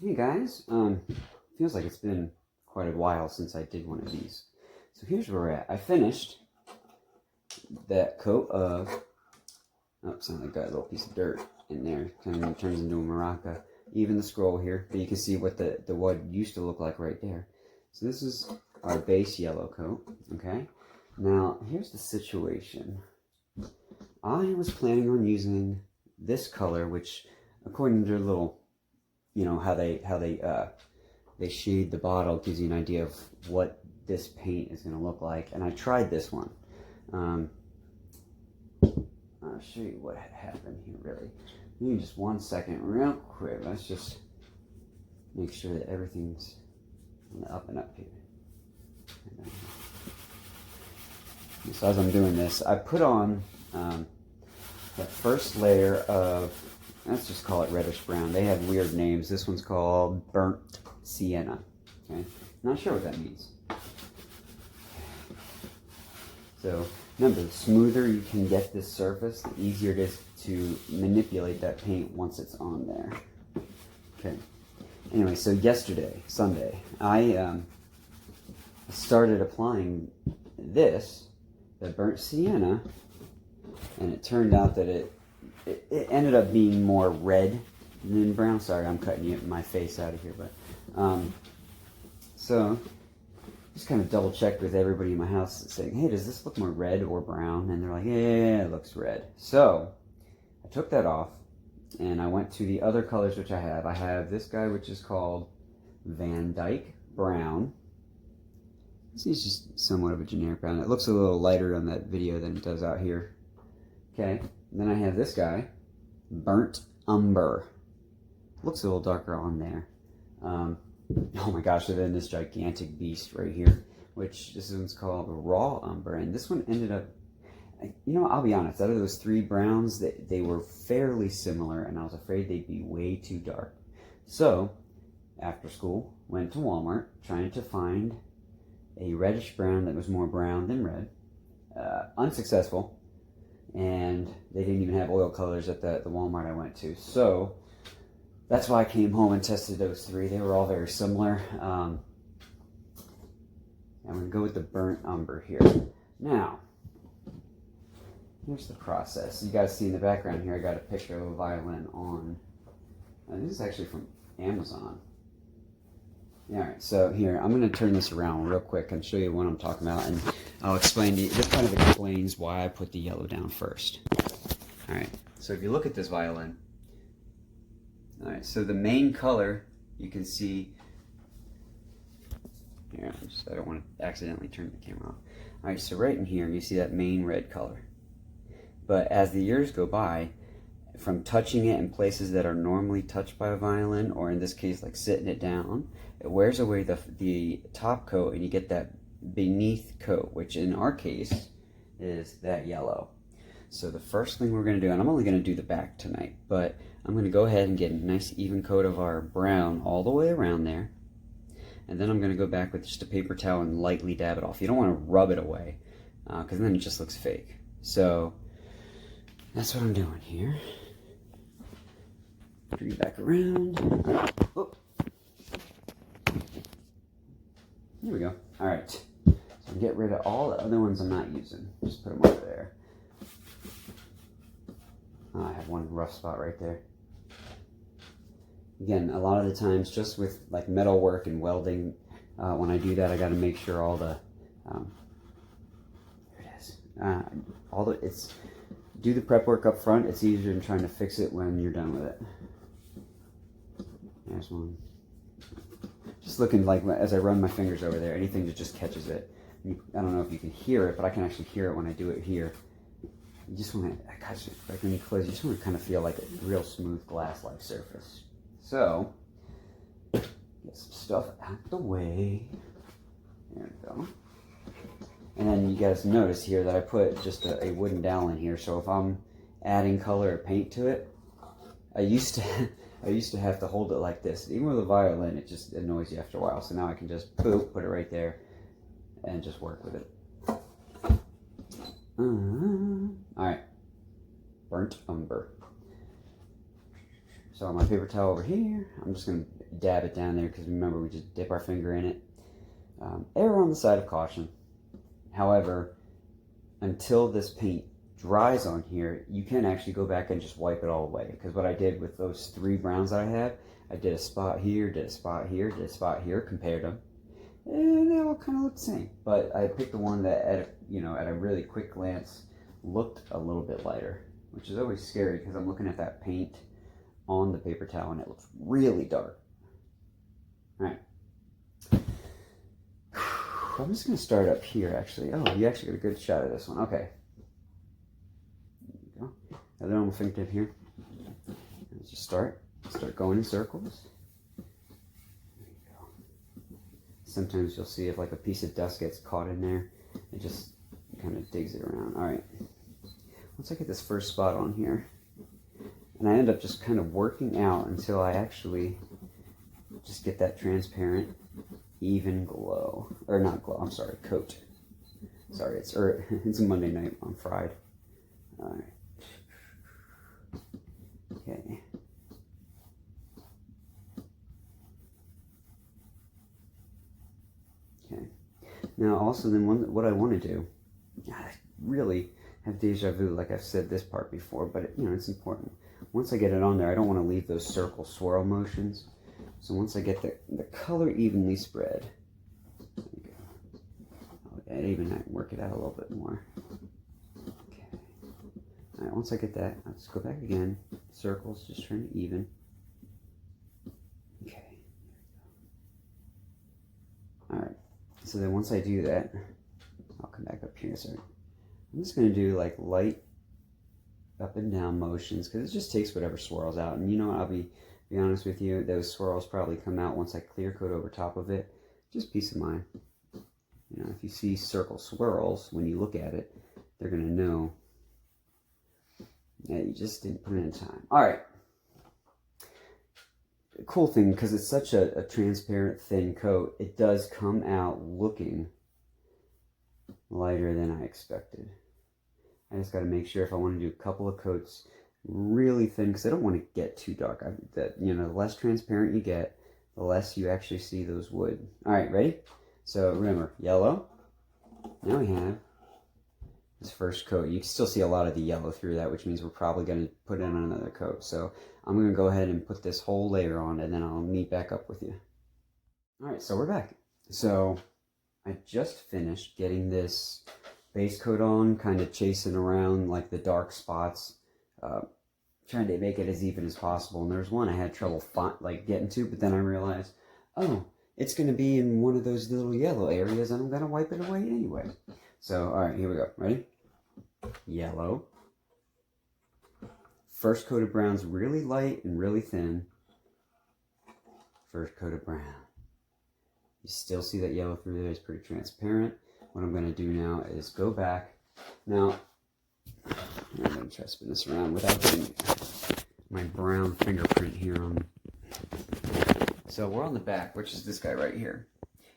Hey guys, feels like it's been quite a while since I did one of these. So here's where we're at. I finished that coat of, oh, something like got a little piece of dirt in there. Kind of turns into a maraca. Even the scroll here, but you can see what the wood used to look like right there. So this is our base yellow coat, okay? Now, here's the situation. I was planning on using this color, which according to their little, how they shade the bottle, gives you an idea of what this paint is going to look like. And I tried this one. I'll show you what happened here, really. Give me just 1 second, real quick. Let's just make sure that everything's on the up and up here. So as I'm doing this, I put on that first layer of, let's just call it reddish brown. They have weird names. This one's called burnt sienna. Okay, not sure what that means. So remember, the smoother you can get this surface, the easier it is to manipulate that paint once it's on there. Okay. Anyway, so yesterday, Sunday, I started applying this, the burnt sienna, and it turned out that it ended up being more red than brown. Sorry, I'm cutting my face out of here, but so just kind of double checked with everybody in my house saying, hey, does this look more red or brown? And they're like, yeah, it looks red. So I took that off and I went to the other colors which I have. I have this guy which is called Van Dyke Brown. This is just somewhat of a generic brown. It looks a little lighter on that video than it does out here. Okay, and then I have this guy, Burnt Umber. Looks a little darker on there. Oh my gosh, and then this gigantic beast right here, which this one's called Raw Umber, and this one ended up, I'll be honest, out of those three browns, they were fairly similar, and I was afraid they'd be way too dark. So, after school, went to Walmart, trying to find a reddish brown that was more brown than red. Unsuccessful, and they didn't even have oil colors at the Walmart I went to, so that's why I came home and tested those three. They were all very similar. I'm going to go with the burnt umber here. Now, here's the process. You guys see in the background here, I got a picture of a violin on. This is actually from Amazon. Alright, so here, I'm going to turn this around real quick and show you what I'm talking about. And I'll explain to you. This kind of explains why I put the yellow down first. Alright, so if you look at this violin, alright, so the main color, you can see, here, I don't want to accidentally turn the camera off. Alright, so right in here, you see that main red color. But as the years go by, from touching it in places that are normally touched by a violin, or in this case, like sitting it down, it wears away the top coat, and you get that beneath coat, which in our case is that yellow. So the first thing we're going to do, and I'm only going to do the back tonight, but I'm going to go ahead and get a nice even coat of our brown all the way around there. And then I'm going to go back with just a paper towel and lightly dab it off. You don't want to rub it away, because then it just looks fake. So that's what I'm doing here. Bring it back around. Oh. There we go. Alright. So get rid of all the other ones I'm not using. Just put them over there. Oh, I have one rough spot right there. Again, a lot of the times, just with like metal work and welding, when I do that, I got to make sure all the, there it is. Do the prep work up front. It's easier than trying to fix it when you're done with it. There's one. Just looking like as I run my fingers over there, anything that just catches it. I don't know if you can hear it, but I can actually hear it when I do it here. You just want to, gosh, like when you close, you just want to kind of feel like a real smooth glass-like surface. So, get some stuff out the way. There we go. And then you guys notice here that I put just a wooden dowel in here. So if I'm adding color or paint to it, I used to have to hold it like this. Even with a violin, it just annoys you after a while. So now I can just boop, put it right there, and just work with it. Alright. Burnt umber. So on my paper towel over here, I'm just going to dab it down there because remember we just dip our finger in it. Err on the side of caution. However, until this paint dries on here, you can actually go back and just wipe it all away. Because what I did with those 3 browns that I have, I did a spot here, did a spot here, did a spot here, compared them, and they all kind of look the same. But I picked the one that, at a really quick glance, looked a little bit lighter, which is always scary because I'm looking at that paint on the paper towel and it looks really dark. All right. I'm just going to start up here, actually. Oh, you actually got a good shot of this one. Okay. There you go. Other normal fingertip here. Let's just start going in circles. There you go. Sometimes you'll see if like a piece of dust gets caught in there, it just kind of digs it around. All right. Once I get this first spot on here, and I end up just kind of working out until I actually just get that transparent, even glow, or not glow, I'm sorry, coat. Sorry, it's a Monday night, I'm fried. All right. Okay. Okay. Now also then what I want to do, I really have deja vu, like I've said this part before, but it's important. Once I get it on there, I don't want to leave those circle swirl motions. So once I get the color evenly spread, there we go. I'll even work it out a little bit more. Okay. All right, once I get that, I'll just go back again. Circles, just turn it even. Okay. All right. So then once I do that, I'll come back up here. Sorry. I'm just going to do like light up and down motions because it just takes whatever swirls out. And you know what, I'll be honest with you, those swirls probably come out once I clear coat over top of it. Just peace of mind. If you see circle swirls when you look at it, they're going to know that you just didn't put it in time. All right. The cool thing, because it's such a transparent thin coat, it does come out looking lighter than I expected. I just got to make sure if I want to do a couple of coats really thin, because I don't want to get too dark. The less transparent you get, the less you actually see those wood. All right, ready? So remember, yellow. Now we have this first coat. You can still see a lot of the yellow through that, which means we're probably going to put in another coat. So I'm going to go ahead and put this whole layer on, and then I'll meet back up with you. All right, so we're back. So I just finished getting this base coat on, kind of chasing around like the dark spots, trying to make it as even as possible. And there's one I had trouble getting to, but then I realized, oh, it's going to be in one of those little yellow areas, and I'm going to wipe it away anyway. So, all right, here we go. Ready? Yellow. First coat of brown's really light and really thin. First coat of brown. You still see that yellow through there. It's pretty transparent. What I'm going to do now is go back. Now, I'm going to try to spin this around without getting my brown fingerprint here on. So we're on the back, which is this guy right here.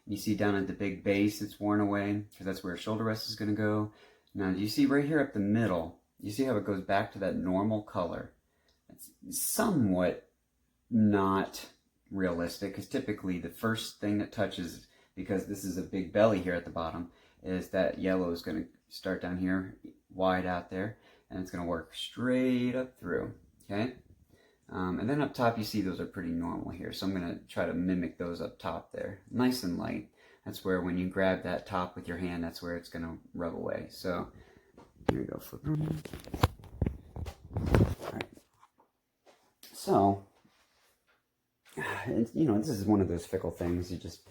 You see down at the big base, it's worn away, because that's where shoulder rest is going to go. Now, do you see right here up the middle, you see how it goes back to that normal color? It's somewhat not realistic, because typically the first thing that touches, because this is a big belly here at the bottom, is that yellow is going to start down here, wide out there, and it's going to work straight up through, okay? And then up top, you see those are pretty normal here, so I'm going to try to mimic those up top there, nice and light. That's where when you grab that top with your hand, that's where it's going to rub away. So here we go. Flip it. All right. So, this is one of those fickle things. You just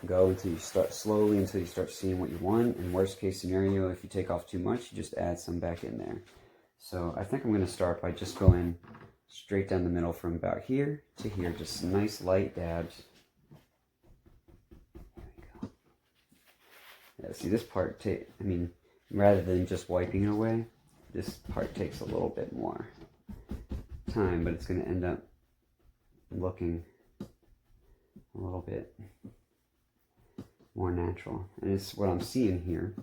go until you start slowly until you start seeing what you want. In worst case scenario, if you take off too much, you just add some back in there. So I think I'm going to start by just going straight down the middle from about here to here, just nice light dabs. There we go. Yeah, see this part, rather than just wiping it away, this part takes a little bit more time, but it's going to end up looking a little bit more natural. And it's what I'm seeing here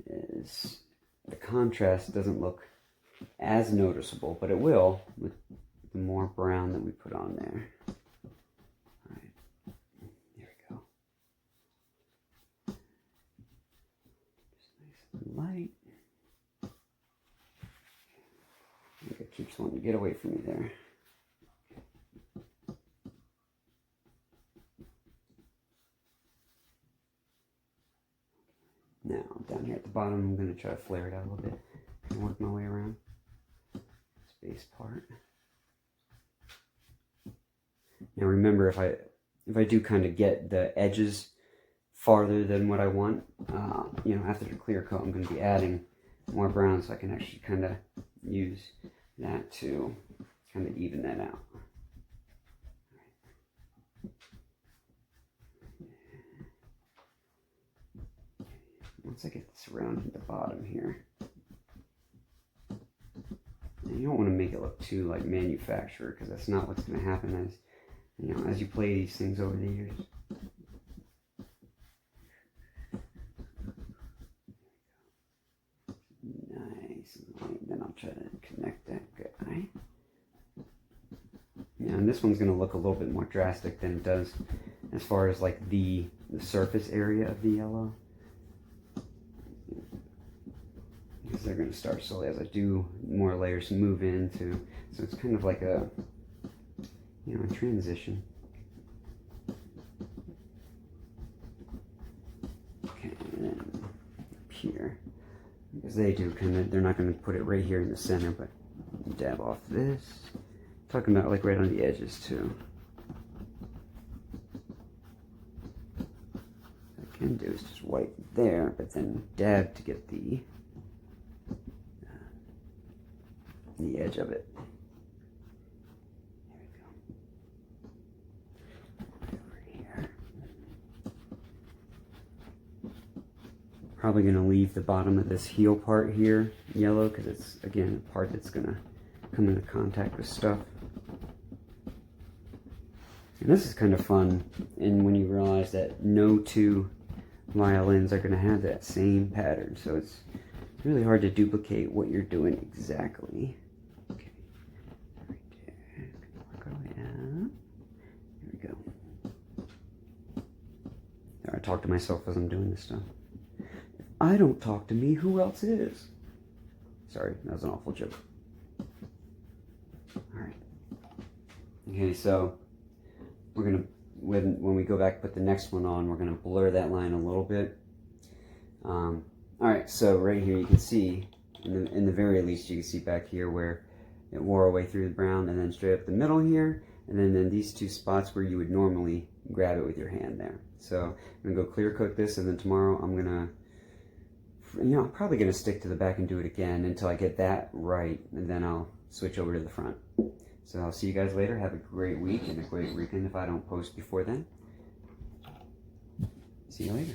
is the contrast doesn't look as noticeable, but it will with the more brown that we put on there. it keeps wanting to get away from me there. Now, down here at the bottom, I'm going to try to flare it out a little bit and work my way around this base part. Now remember, if I do kind of get the edges farther than what I want, you know, after the clear coat, I'm going to be adding more brown, so I can actually kind of use that to kind of even that out. Once I get this around at the bottom here, and you don't want to make it look too like manufactured, because that's not what's going to happen as, you know, as you play these things over the years. Nice and light. Then I'll try to connect that guy. Yeah, and this one's going to look a little bit more drastic than it does as far as like the surface area of the yellow. Because they're going to start slowly as I do more layers move into, so it's kind of like a, you know, a transition. Okay, and then up here, because they do kind of, they're not going to put it right here in the center, but dab off this. Talking about like right on the edges too. What I can do is just wipe there, but then dab to get the edge of it. There we go. Over here. Probably going to leave the bottom of this heel part here yellow, because it's, again, a part that's going to come into contact with stuff. And this is kind of fun, and when you realize that no two violins are going to have that same pattern, so it's really hard to duplicate what you're doing exactly. Okay, right there. Work our way out. There we go. There, I talk to myself as I'm doing this stuff. If I don't talk to me, who else is? Sorry, that was an awful joke. Alright. Okay, so we're going to, when we go back and put the next one on, we're going to blur that line a little bit. Alright, so right here you can see, in the very least, you can see back here where it wore away through the brown, and then straight up the middle here, and then in these two spots where you would normally grab it with your hand there. So I'm going to go clear coat this, and then tomorrow I'm going to, you know, I'm probably going to stick to the back and do it again until I get that right, and then I'll switch over to the front. So I'll see you guys later. Have a great week and a great weekend if I don't post before then. See you later.